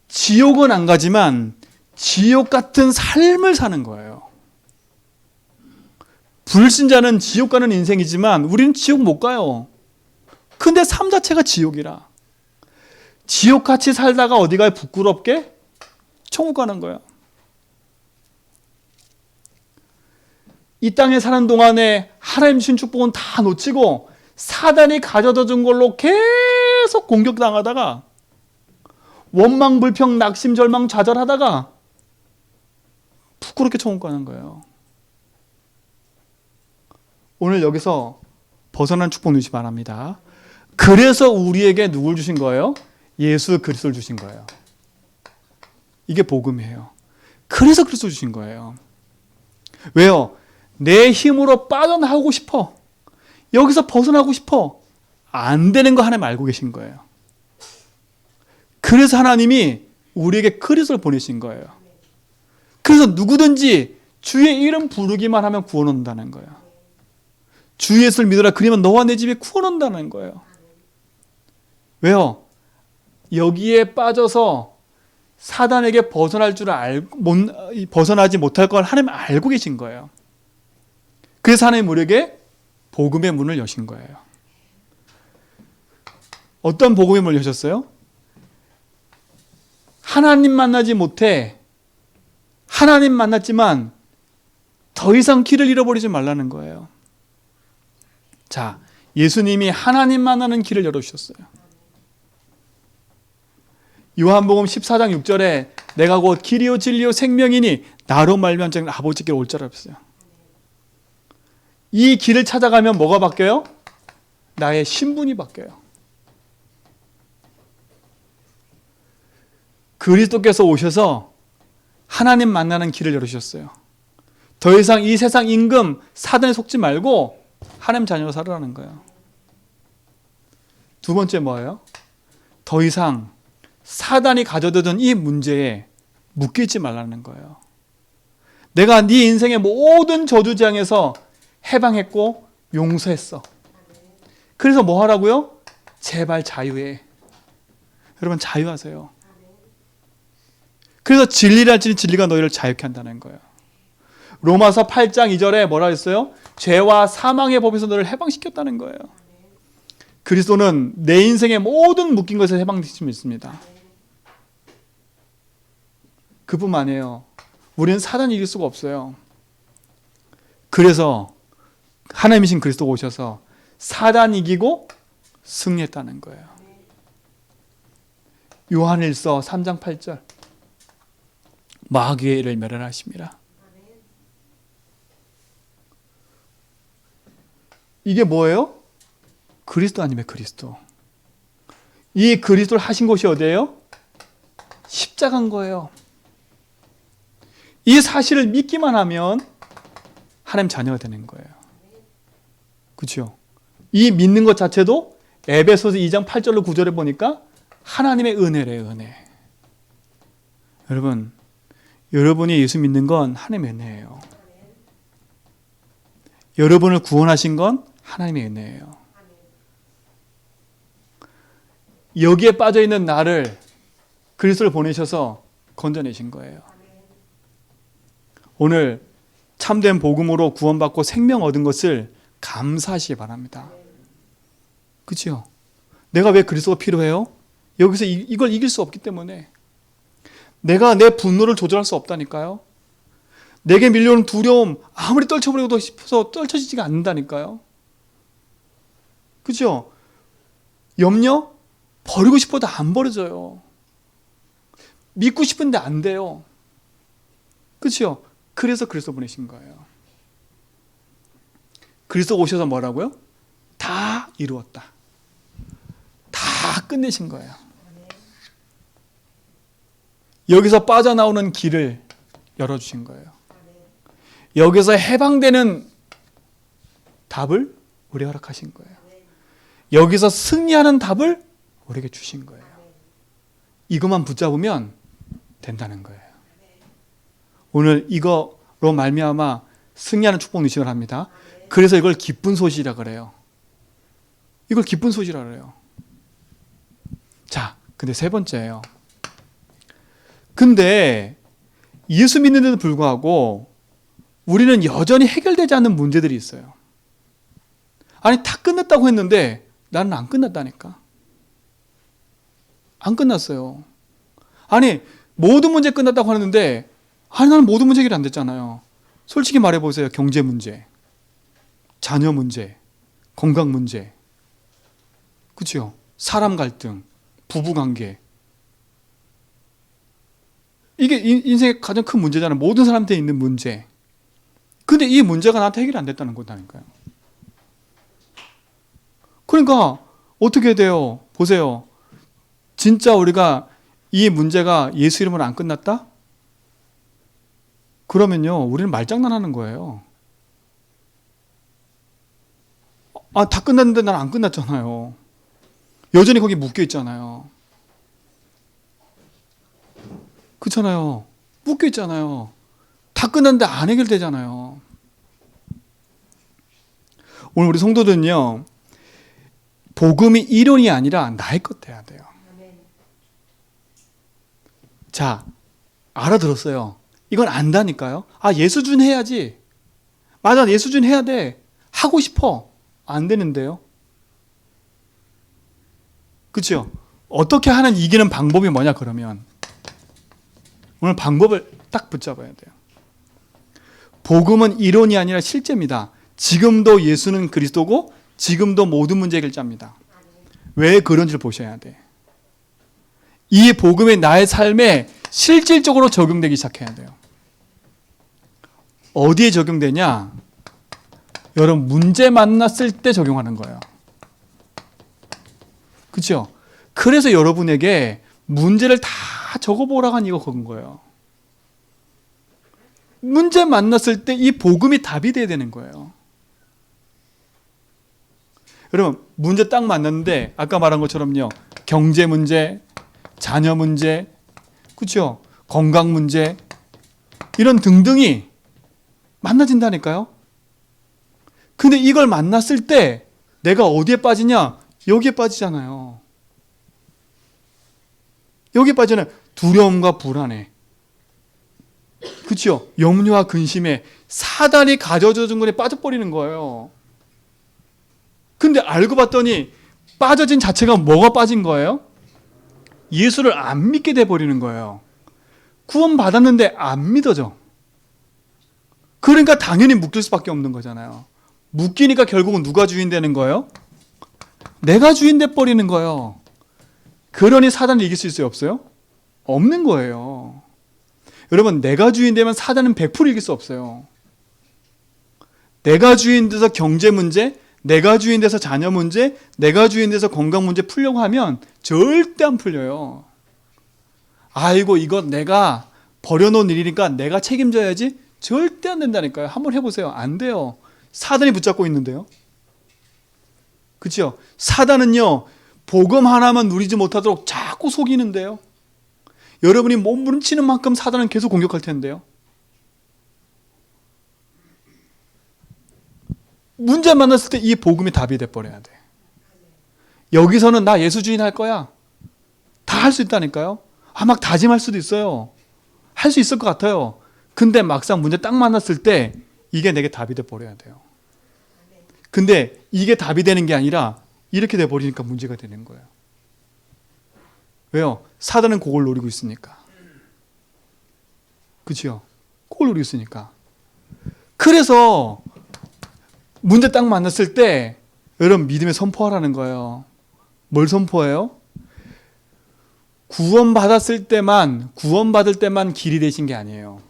지옥은 안 가지만 지옥 같은 삶을 사는 거예요. 불신자는 지옥 가는 인생이지만 우리는 지옥 못 가요. 근데 삶 자체가 지옥이라. 지옥같이 살다가 어디 가요? 부끄럽게? 천국 가는 거야. 이 땅에 사는 동안에 하나님 주신 축복은 다 놓치고 사단이 가져다 준 걸로 계속 공격당하다가 원망, 불평, 낙심, 절망, 좌절하다가 부끄럽게 천국 가는 거예요. 오늘 여기서 벗어난 축복 누리시기 바랍니다. 그래서 우리에게 누굴 주신 거예요? 예수 그리스도를 주신 거예요. 이게 복음이에요. 그래서 그리스도 주신 거예요. 왜요? 내 힘으로 빠져나가고 싶어. 여기서 벗어나고 싶어. 안 되는 거 하나님 알고 계신 거예요. 그래서 하나님이 우리에게 그리스도를 보내신 거예요. 그래서 누구든지 주의 이름 부르기만 하면 구원 온다는 거예요. 주 예수를 믿으라 그러면 너와 내 집에 구원 온다는 거예요. 왜요? 여기에 빠져서 사단에게 벗어나지 못할 걸 하나님 알고 계신 거예요. 그래서 하나님 우리에게 복음의 문을 여신 거예요. 어떤 복음의 문을 여셨어요? 하나님 만나지 못해. 하나님 만났지만 더 이상 길을 잃어버리지 말라는 거예요. 자, 예수님이 하나님 만나는 길을 열어주셨어요. 요한복음 14장 6절에 내가 곧 길이요 진리요 생명이니 나로 말미암아 자는 아버지께 올 줄 알았어요. 이 길을 찾아가면 뭐가 바뀌어요? 나의 신분이 바뀌어요. 그리스도께서 오셔서 하나님 만나는 길을 열으셨어요. 더 이상 이 세상 임금 사단에 속지 말고 하나님 자녀로 살으라는 거예요. 두 번째 뭐예요? 더 이상 사단이 가져다준 이 문제에 묶이지 말라는 거예요. 내가 네 인생의 모든 저주장에서 해방했고 용서했어. 그래서 뭐 하라고요? 제발 자유해. 여러분 자유하세요. 그래서 진리랄지니 진리가 너희를 자유케 한다는 거예요. 로마서 8장 2절에 뭐라 했어요? 죄와 사망의 법에서 너를 해방시켰다는 거예요. 그리스도는 내 인생의 모든 묶인 것에서 해방시킴이 있습니다. 그뿐만 아니에요. 우리는 사단을 이길 수가 없어요. 그래서 하나님이신 그리스도가 오셔서 사단 이기고 승리했다는 거예요. 요한일서 3장 8절 마귀를 멸하심이라. 이게 뭐예요? 그리스도 아니면 그리스도. 이 그리스도를 하신 곳이 어디예요? 십자가인 거예요. 이 사실을 믿기만 하면 하나님 자녀가 되는 거예요. 그렇죠? 이 믿는 것 자체도 에베소서 2장 8절로 9절에 보니까 하나님의 은혜래요. 은혜. 여러분, 여러분이 예수 믿는 건 하나님의 은혜예요. 여러분을 구원하신 건 하나님의 은혜예요. 여기에 빠져있는 나를 그리스도를 보내셔서 건져내신 거예요. 오늘 참된 복음으로 구원받고 생명 얻은 것을 감사하시기 바랍니다. 그렇죠? 내가 왜 그리스도가 필요해요? 여기서 이걸 이길 수 없기 때문에. 내가 내 분노를 조절할 수 없다니까요. 내게 밀려오는 두려움 아무리 떨쳐버리고 싶어서 떨쳐지지가 않는다니까요. 그렇죠? 염려? 버리고 싶어도 안 버려져요. 믿고 싶은데 안 돼요. 그렇죠? 그래서 그리스도 보내신 거예요. 그리스도 오셔서 뭐라고요? 다 이루었다. 다 끝내신 거예요. 여기서 빠져나오는 길을 열어주신 거예요. 여기서 해방되는 답을 우리 허락하신 거예요. 여기서 승리하는 답을 우리에게 주신 거예요. 이것만 붙잡으면 된다는 거예요. 오늘 이거로 말미암아 승리하는 축복 누시을 합니다. 그래서 이걸 기쁜 소식이라 그래요. 이걸 기쁜 소식이라 그래요. 자, 근데 세 번째예요. 근데 예수 믿는데도 불구하고 우리는 여전히 해결되지 않는 문제들이 있어요. 아니, 다 끝났다고 했는데 나는 안 끝났다니까. 안 끝났어요. 아니, 모든 문제 끝났다고 하는데 아니, 나는 모든 문제 해결이 안 됐잖아요. 솔직히 말해보세요. 경제 문제, 자녀 문제, 건강 문제, 그렇죠? 사람 갈등, 부부 관계. 이게 인생의 가장 큰 문제잖아요. 모든 사람한테 있는 문제. 근데 이 문제가 나한테 해결이 안 됐다는 거다니까요. 그러니까 어떻게 돼요? 보세요. 진짜 우리가 이 문제가 예수 이름으로 안 끝났다? 그러면요, 우리는 말장난하는 거예요. 아, 다 끝났는데 난 안 끝났잖아요. 여전히 거기 묶여 있잖아요. 그렇잖아요. 묶여 있잖아요. 다 끝났는데 안 해결되잖아요. 오늘 우리 성도들은요, 복음이 이론이 아니라 나의 것 돼야 돼요. 자, 알아들었어요. 이건 안다니까요. 아, 예수준 해야지. 맞아, 예수준 해야 돼. 하고 싶어. 안 되는데요. 그렇죠? 어떻게 하는 이기는 방법이 뭐냐 그러면 오늘 방법을 딱 붙잡아야 돼요. 복음은 이론이 아니라 실제입니다. 지금도 예수는 그리스도고 지금도 모든 문제 해결자입니다. 왜 그런지를 보셔야 돼. 이 복음이 나의 삶에 실질적으로 적용되기 시작해야 돼요. 어디에 적용되냐? 여러분, 문제 만났을 때 적용하는 거예요. 그렇죠? 그래서 여러분에게 문제를 다 적어보라고 한 이거 그건 거예요. 문제 만났을 때 이 복음이 답이 돼야 되는 거예요. 여러분, 문제 딱 만났는데 아까 말한 것처럼요. 경제 문제, 자녀 문제, 그렇죠? 건강 문제 이런 등등이 만나진다니까요. 근데 이걸 만났을 때 내가 어디에 빠지냐? 여기에 빠지잖아요. 여기에 빠지는 두려움과 불안에, 그렇죠? 염려와 근심에 사단이 가져다 준 거에 빠져버리는 거예요. 근데 알고 봤더니 빠져진 자체가 뭐가 빠진 거예요? 예수를 안 믿게 돼버리는 거예요. 구원 받았는데 안 믿어져. 그러니까 당연히 묶일 수밖에 없는 거잖아요. 묶이니까 결국은 누가 주인 되는 거예요? 내가 주인 돼버리는 거예요. 그러니 사단을 이길 수 있어요? 없어요? 없는 거예요. 여러분, 내가 주인 되면 사단은 100% 이길 수 없어요. 내가 주인 돼서 경제 문제, 내가 주인 돼서 자녀 문제, 내가 주인 돼서 건강 문제 풀려고 하면 절대 안 풀려요. 아이고, 이거 내가 버려놓은 일이니까 내가 책임져야지. 절대 안 된다니까요. 한번 해보세요. 안 돼요. 사단이 붙잡고 있는데요. 그렇죠? 사단은요, 복음 하나만 누리지 못하도록 자꾸 속이는데요. 여러분이 몸부림치는 만큼 사단은 계속 공격할 텐데요. 문제 만났을 때 이 복음이 답이 돼버려야 돼. 여기서는 나 예수 주인 할 거야. 다 할 수 있다니까요. 막 다짐할 수도 있어요. 할 수 있을 것 같아요. 근데 막상 문제 딱 만났을 때 이게 내게 답이 돼버려야 돼요. 근데 이게 답이 되는 게 아니라 이렇게 돼버리니까 문제가 되는 거예요. 왜요? 사단은 그걸 노리고 있으니까. 그렇죠? 그걸 노리고 있으니까. 그래서 문제 딱 만났을 때 여러분 믿음의 선포하라는 거예요. 뭘 선포해요? 구원받을 때만 길이 되신 게 아니에요.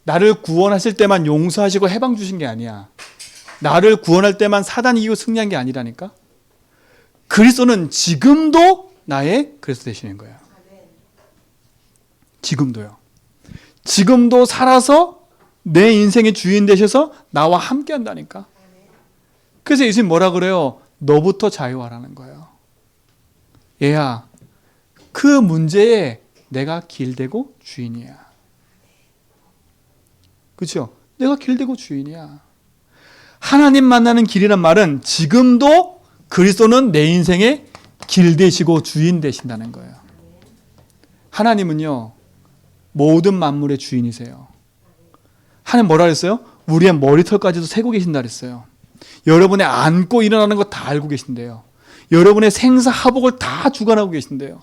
나를 구원하실 때만 용서하시고 해방 주신 게 아니야. 나를 구원할 때만 사단이 이기고 승리한 게 아니라니까. 그리스도는 지금도 나의 그리스도 되시는 거예요. 지금도요. 지금도 살아서 내 인생의 주인 되셔서 나와 함께 한다니까. 그래서 예수님 뭐라 그래요? 너부터 자유하라는 거예요. 얘야, 그 문제에 내가 길되고 주인이야. 그렇죠? 내가 길되고 주인이야. 하나님 만나는 길이란 말은 지금도 그리스도는 내 인생의 길 되시고 주인 되신다는 거예요. 하나님은요, 모든 만물의 주인이세요. 하나님 뭐라 그랬어요? 우리의 머리털까지도 세고 계신다 그랬어요. 여러분의 앉고 일어나는 거 다 알고 계신대요. 여러분의 생사하복을 다 주관하고 계신대요.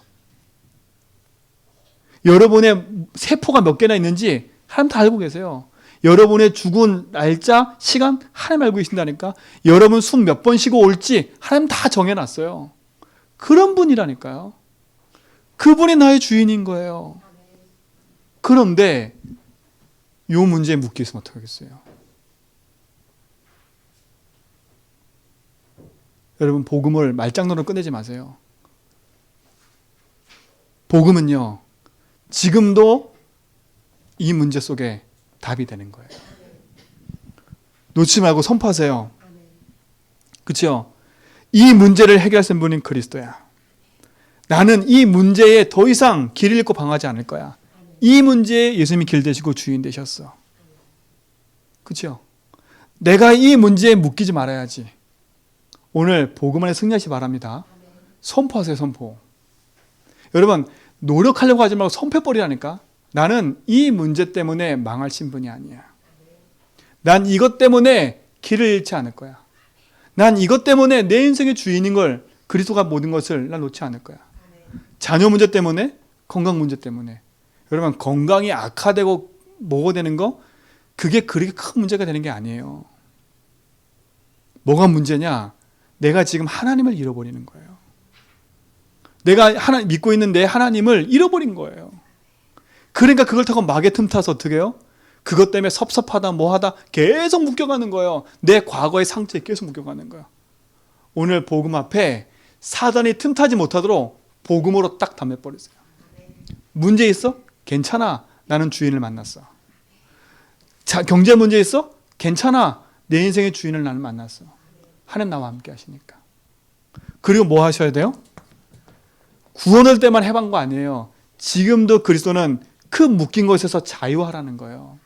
여러분의 세포가 몇 개나 있는지 하나님 다 알고 계세요. 여러분의 죽은 날짜, 시간 하나님 알고 계신다니까. 여러분 숨 몇 번 쉬고 올지 하나님 다 정해놨어요. 그런 분이라니까요. 그분이 나의 주인인 거예요. 그런데 이 문제에 묶여 있으면 어떡하겠어요? 여러분, 복음을 말장난으로 끝내지 마세요. 복음은요, 지금도 이 문제 속에 답이 되는 거예요. 놓지 말고 선포하세요. 그렇죠? 이 문제를 해결하신 분인 그리스도야. 나는 이 문제에 더 이상 길 잃고 방하지 않을 거야. 이 문제에 예수님이 길 되시고 주인 되셨어. 그렇죠? 내가 이 문제에 묶이지 말아야지. 오늘 복음 안에 승리하시 바랍니다. 선포하세요, 선포. 여러분, 노력하려고 하지 말고 선포해버리라니까. 나는 이 문제 때문에 망할 신분이 아니야. 난 이것 때문에 길을 잃지 않을 거야. 난 이것 때문에 내 인생의 주인인 걸, 그리스도가 모든 것을 난 놓지 않을 거야. 자녀 문제 때문에, 건강 문제 때문에. 여러분, 건강이 악화되고 뭐가 되는 거, 그게 그렇게 큰 문제가 되는 게 아니에요. 뭐가 문제냐? 내가 지금 하나님을 잃어버리는 거예요. 내가 믿고 있는 내 하나님을 잃어버린 거예요. 그러니까 그걸 타고 마개 틈타서 어떻게 해요? 그것 때문에 섭섭하다 뭐하다 계속 묶여가는 거예요. 내 과거의 상처에 계속 묶여가는 거예요. 오늘 복음 앞에 사단이 틈타지 못하도록 복음으로 딱 담아버리세요. 문제 있어? 괜찮아. 나는 주인을 만났어. 자, 경제 문제 있어? 괜찮아. 내 인생의 주인을 나는 만났어. 하나님 나와 함께 하시니까. 그리고 뭐 하셔야 돼요? 구원할 때만 해방 거 아니에요. 지금도 그리스도는 그 묶인 것에서 자유하라는 거예요.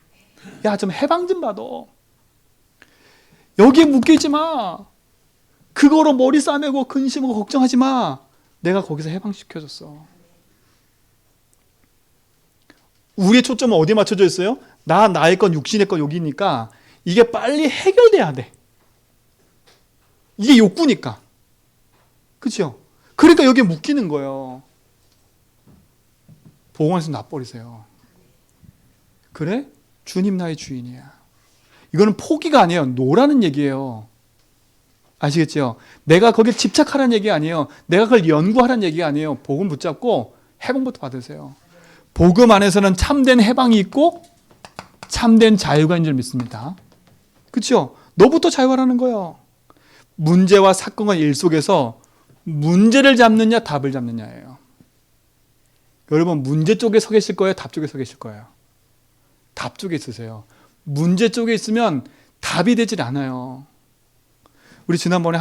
야, 좀 해방 좀 받아. 여기에 묶이지 마. 그거로 머리 싸매고 근심하고 걱정하지 마. 내가 거기서 해방시켜줬어. 우리의 초점은 어디에 맞춰져 있어요? 나의 건, 육신의 건 여기니까 이게 빨리 해결돼야 돼. 이게 욕구니까. 그렇죠? 그러니까 여기에 묶이는 거예요. 복음에서 놔버리세요. 그래? 주님 나의 주인이야. 이거는 포기가 아니에요. 노라는 얘기예요. 아시겠죠? 내가 거기에 집착하라는 얘기 아니에요. 내가 그걸 연구하라는 얘기 아니에요. 복음 붙잡고 해방부터 받으세요. 복음 안에서는 참된 해방이 있고 참된 자유가 있는 줄 믿습니다. 그렇죠? 너부터 자유하라는 거예요. 문제와 사건과 일 속에서 문제를 잡느냐 답을 잡느냐예요. 여러분 문제 쪽에 서 계실 거예요? 답 쪽에 서 계실 거예요? 답 쪽에 있으세요. 문제 쪽에 있으면 답이 되질 않아요. 우리 지난번에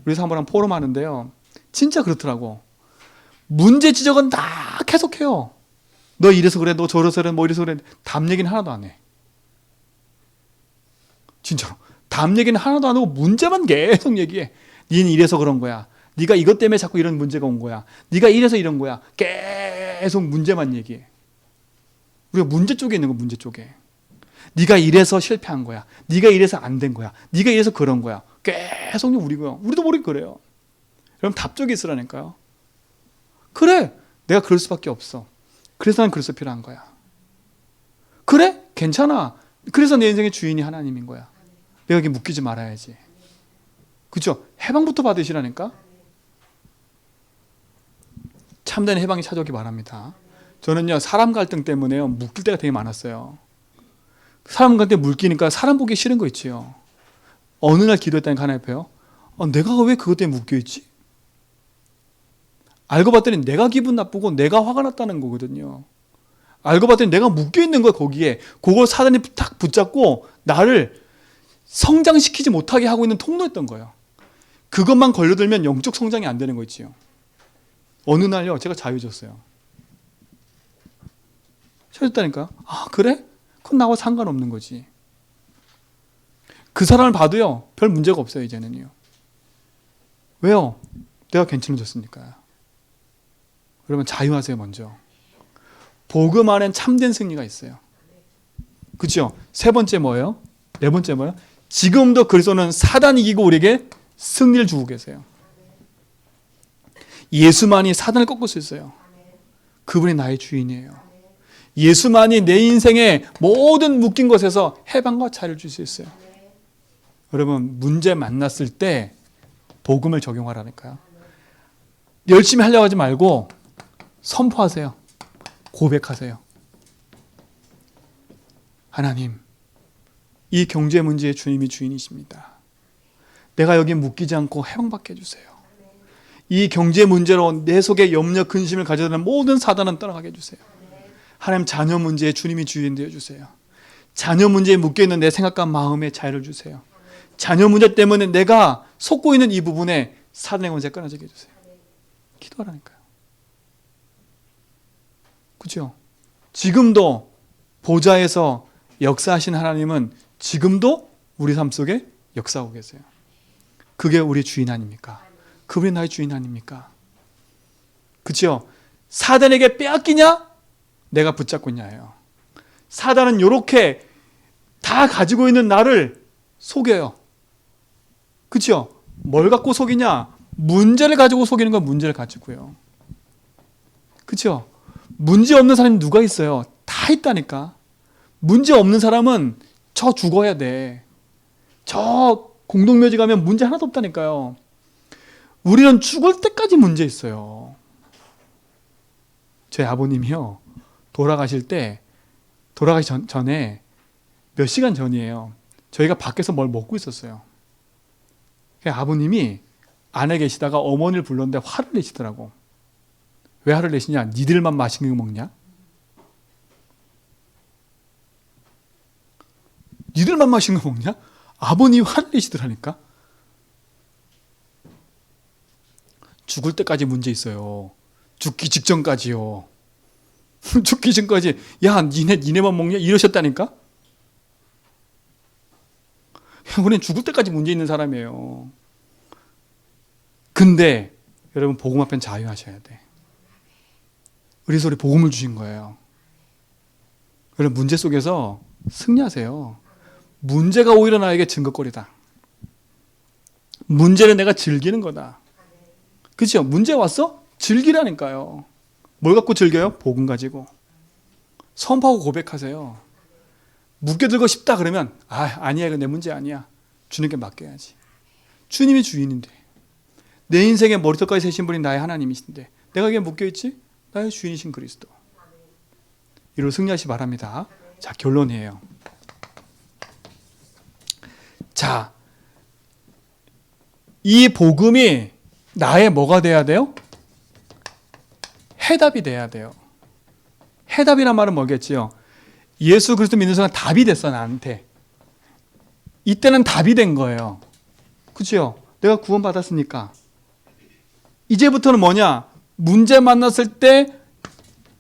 우리서 한번 포럼 하는데요. 진짜 그렇더라고. 문제 지적은 다 계속해요. 너 이래서 그래, 너 저래서 그래, 뭐 이래서 그래. 답 얘기는 하나도 안 해. 진짜로. 답 얘기는 하나도 안 하고 문제만 계속 얘기해. 니는 이래서 그런 거야. 네가 이것 때문에 자꾸 이런 문제가 온 거야. 네가 이래서 이런 거야. 계속 문제만 얘기해. 우리가 문제 쪽에 있는 거, 문제 쪽에. 네가 이래서 실패한 거야. 네가 이래서 안 된 거야. 네가 이래서 그런 거야. 계속 우리도 모르게 그래요. 그럼 답 쪽에 있으라니까요. 그래, 내가 그럴 수밖에 없어. 그래서 난 그래서 필요한 거야. 그래, 괜찮아. 그래서 내 인생의 주인이 하나님인 거야. 내가 여기 묶이지 말아야지. 그렇죠? 해방부터 받으시라니까. 참된 해방이 찾아오기 바랍니다. 저는요, 사람 갈등 때문에요, 묶일 때가 되게 많았어요. 사람 갈등 묶이니까 사람 보기 싫은 거 있지요. 어느 날 기도했다니까 하나님 앞에요. 내가 왜 그것 때문에 묶여있지? 알고 봤더니 내가 기분 나쁘고 내가 화가 났다는 거거든요. 알고 봤더니 내가 묶여있는 거야, 거기에. 그걸 사단이 탁 붙잡고 나를 성장시키지 못하게 하고 있는 통로였던 거예요. 그것만 걸려들면 영적 성장이 안 되는 거 있지요. 어느 날요, 제가 자유해졌어요. 자유했다니까. 아, 그래? 그건 나와 상관없는 거지. 그 사람을 봐도요, 별 문제가 없어요, 이제는요. 왜요? 내가 괜찮아졌으니까요. 여러분, 자유하세요, 먼저. 복음 안엔 참된 승리가 있어요. 그렇죠? 세 번째 뭐예요? 네 번째 뭐예요? 지금도 그리스도는 사단 이기고 우리에게 승리를 주고 계세요. 예수만이 사단을 꺾을 수 있어요. 그분이 나의 주인이에요. 예수만이 내 인생의 모든 묶인 것에서 해방과 자유를 줄 수 있어요. 여러분, 문제 만났을 때 복음을 적용하라니까요. 열심히 하려고 하지 말고 선포하세요. 고백하세요. 하나님, 이 경제 문제의 주님이 주인이십니다. 내가 여기 묶이지 않고 해방받게 해주세요. 이 경제 문제로 내 속에 염려, 근심을 가져다는 모든 사단은 떠나가게 해주세요. 하나님, 자녀 문제에 주님이 주인 되어주세요. 자녀 문제에 묶여있는 내 생각과 마음에 자유를 주세요. 자녀 문제 때문에 내가 속고 있는 이 부분에 사단의 권세가 끊어지게 해주세요. 기도하라니까요. 그렇죠? 지금도 보좌에서 역사하신 하나님은 지금도 우리 삶 속에 역사하고 계세요. 그게 우리 주인 아닙니까? 그분이 나의 주인 아닙니까? 그렇죠? 사단에게 빼앗기냐? 내가 붙잡고 있냐예요. 사단은 이렇게 다 가지고 있는 나를 속여요. 그렇죠? 뭘 갖고 속이냐? 문제를 가지고 속이는 건 문제를 가지고요. 그렇죠? 문제 없는 사람이 누가 있어요? 다 있다니까. 문제 없는 사람은 저 죽어야 돼. 저 공동묘지 가면 문제 하나도 없다니까요. 우리는 죽을 때까지 문제 있어요. 제 아버님이요, 돌아가실 때, 돌아가기 전에 몇 시간 전이에요. 저희가 밖에서 뭘 먹고 있었어요. 아버님이 안에 계시다가 어머니를 불렀는데 화를 내시더라고. 왜 화를 내시냐? 니들만 맛있는 거 먹냐? 니들만 맛있는 거 먹냐? 아버님 화를 내시더라니까. 죽을 때까지 문제 있어요. 죽기 직전까지요. 죽기 전까지 야 니네만 먹냐? 이러셨다니까. 우리는 죽을 때까지 문제 있는 사람이에요. 근데 여러분 복음 앞엔 자유하셔야 돼. 그래서 우리 복음을 주신 거예요. 여러분 문제 속에서 승리하세요. 문제가 오히려 나에게 증거거리다. 문제는 내가 즐기는 거다. 그렇죠? 문제 왔어? 즐기라니까요. 뭘 갖고 즐겨요? 복음 가지고. 선포하고 고백하세요. 묶여들고 싶다 그러면 아니야 이거 내 문제 아니야. 주님께 맡겨야지. 주님이 주인인데 내 인생의 머리털까지 세신 분이 나의 하나님이신데 내가 여기에 묶여있지? 나의 주인이신 그리스도. 이로 승리하시 바랍니다. 자, 결론이에요. 자, 이 복음이 나의 뭐가 돼야 돼요? 해답이 돼야 돼요. 해답이란 말은 뭐겠지요? 예수 그리스도 믿는 순간 답이 됐어 나한테. 이때는 답이 된 거예요. 그렇죠? 내가 구원받았으니까. 이제부터는 뭐냐? 문제 만났을 때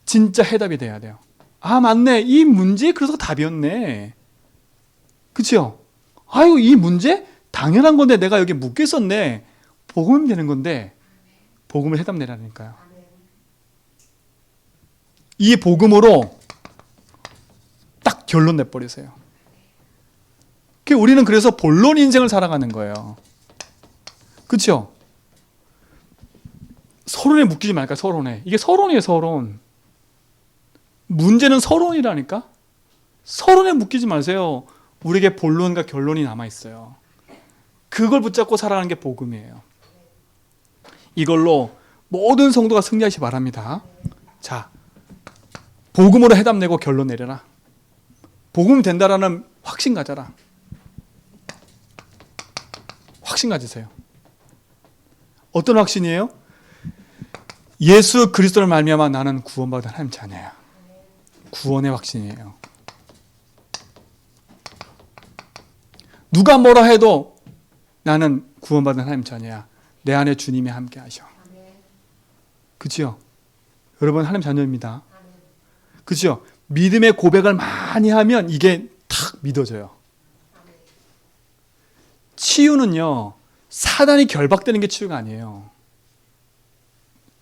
진짜 해답이 돼야 돼요. 아 맞네. 이 문제 그래서 답이었네. 그렇죠? 아유 이 문제? 당연한 건데 내가 여기 묶여 있었네. 복음이 되는 건데 복음을 해답 내라니까요. 이 복음으로 딱 결론 내버리세요. 우리는 그래서 본론 인생을 살아가는 거예요. 그렇죠? 서론에 묶이지 말까 서론에. 이게 서론이에요 서론. 문제는 서론이라니까. 서론에 묶이지 마세요. 우리에게 본론과 결론이 남아있어요. 그걸 붙잡고 살아가는 게 복음이에요. 이걸로 모든 성도가 승리하시기 바랍니다. 자, 복음으로 해답 내고 결론 내려라. 복음 된다라는 확신 가져라. 확신 가지세요. 어떤 확신이에요? 예수 그리스도를 말미암아 나는 구원받은 하나님 자녀야. 구원의 확신이에요. 누가 뭐라 해도 나는 구원받은 하나님 자녀야. 내 안에 주님이 함께 하셔. 그렇죠? 여러분 하나님 자녀입니다. 그렇죠? 믿음의 고백을 많이 하면 이게 탁 믿어져요. 치유는요. 사단이 결박되는 게 치유가 아니에요.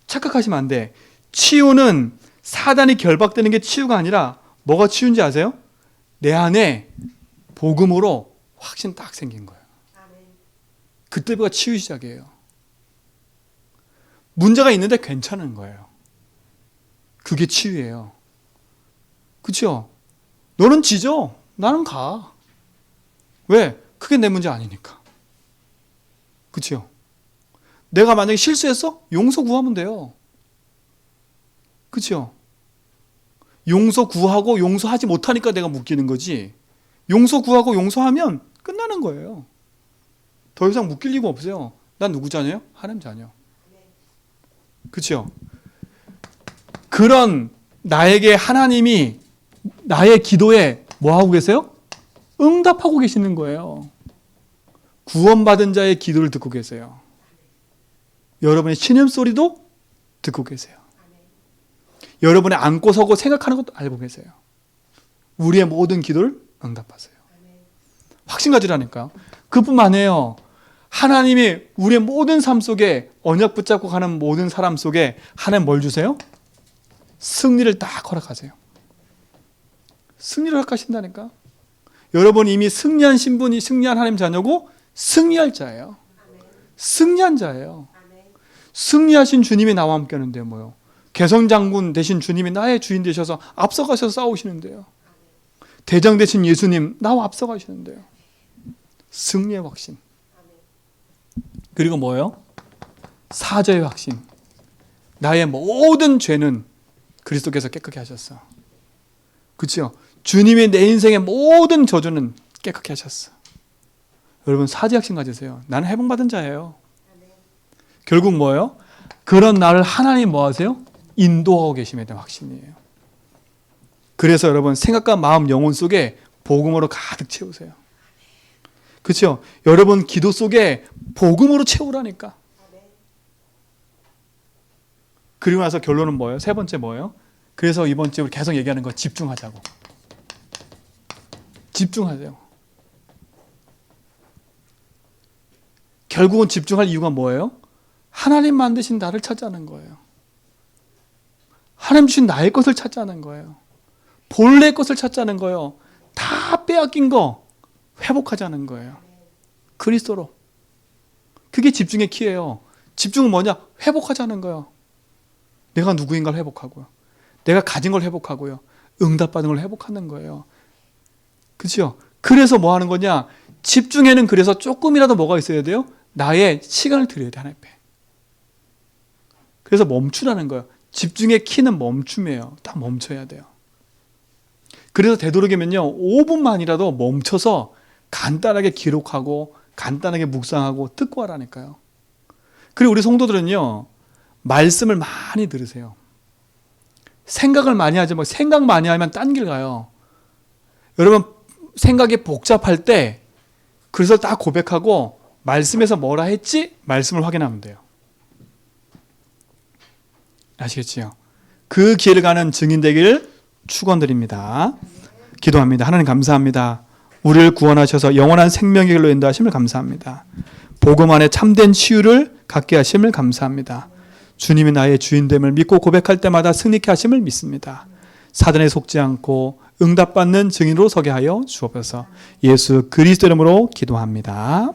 착각하시면 안 돼. 치유는 사단이 결박되는 게 치유가 아니라 뭐가 치유인지 아세요? 내 안에 복음으로 확신 딱 생긴 거예요. 그때부터 치유 시작이에요. 문제가 있는데 괜찮은 거예요. 그게 치유예요. 그렇죠? 너는 지져. 나는 가. 왜? 그게 내 문제 아니니까. 그렇죠? 내가 만약에 실수했어? 용서 구하면 돼요. 그렇죠? 용서 구하고 용서하지 못하니까 내가 묶이는 거지. 용서 구하고 용서하면 끝나는 거예요. 더 이상 묶일 이유가 없어요. 난 누구 자녀예요? 하나님 자녀. 그렇죠? 그런 나에게 하나님이 나의 기도에 뭐 하고 계세요? 응답하고 계시는 거예요. 구원받은 자의 기도를 듣고 계세요. 여러분의 신음소리도 듣고 계세요. 여러분의 앉고 서고 생각하는 것도 알고 계세요. 우리의 모든 기도를 응답하세요. 확신 가지라니까요. 그뿐만 아니에요. 하나님이 우리의 모든 삶 속에 언약 붙잡고 가는 모든 사람 속에 하나님 뭘 주세요? 승리를 딱 허락하세요. 승리를 허락하신다니까. 여러분 이미 승리한 신분이 승리한 하나님 자녀고 승리할 자예요. 승리한 자예요. 승리하신 주님이 나와 함께 하는데요. 뭐요? 개성장군 되신 주님이 나의 주인 되셔서 앞서가셔서 싸우시는데요. 대장 되신 예수님 나와 앞서가시는데요. 승리의 확신. 그리고 뭐예요? 사죄의 확신. 나의 모든 죄는 그리스도께서 깨끗게 하셨어. 그렇죠? 주님이 내 인생의 모든 저주는 깨끗게 하셨어. 여러분 사죄 확신 가지세요. 나는 회복받은 자예요. 결국 뭐예요? 그런 나를 하나님 뭐 하세요? 인도하고 계심에 대한 확신이에요. 그래서 여러분 생각과 마음, 영혼 속에 복음으로 가득 채우세요. 그렇죠? 여러분 기도 속에 복음으로 채우라니까. 그리고 나서 결론은 뭐예요? 세 번째 뭐예요? 그래서 이번 주에 우리 계속 얘기하는 거 집중하자고. 집중하세요. 결국은 집중할 이유가 뭐예요? 하나님 만드신 나를 찾자는 거예요. 하나님 주신 나의 것을 찾자는 거예요. 본래 것을 찾자는 거예요. 다 빼앗긴 거 회복하자는 거예요. 그리스도로. 그게 집중의 키예요. 집중은 뭐냐? 회복하자는 거예요. 내가 누구인가를 회복하고요. 내가 가진 걸 회복하고요. 응답받은 걸 회복하는 거예요. 그렇죠? 그래서 뭐 하는 거냐? 집중에는 그래서 조금이라도 뭐가 있어야 돼요? 나의 시간을 드려야 돼, 하나님 앞에. 그래서 멈추라는 거예요. 집중의 키는 멈춤이에요. 딱 멈춰야 돼요. 그래서 되도록이면요, 5분만이라도 멈춰서 간단하게 기록하고 간단하게 묵상하고 듣고 하라니까요. 그리고 우리 성도들은요, 말씀을 많이 들으세요. 생각을 많이 하지 말고, 생각 많이 하면 딴 길 가요. 여러분 생각이 복잡할 때 그래서 딱 고백하고 말씀에서 뭐라 했지? 말씀을 확인하면 돼요. 아시겠지요? 그 길을 가는 증인 되길 축원드립니다. 기도합니다. 하나님 감사합니다. 우리를 구원하셔서 영원한 생명의 길로 인도하심을 감사합니다. 복음 안에 참된 치유를 갖게 하심을 감사합니다. 주님이 나의 주인됨을 믿고 고백할 때마다 승리케 하심을 믿습니다. 사단에 속지 않고 응답받는 증인으로 서게 하여 주옵소서. 예수 그리스도 이름으로 기도합니다.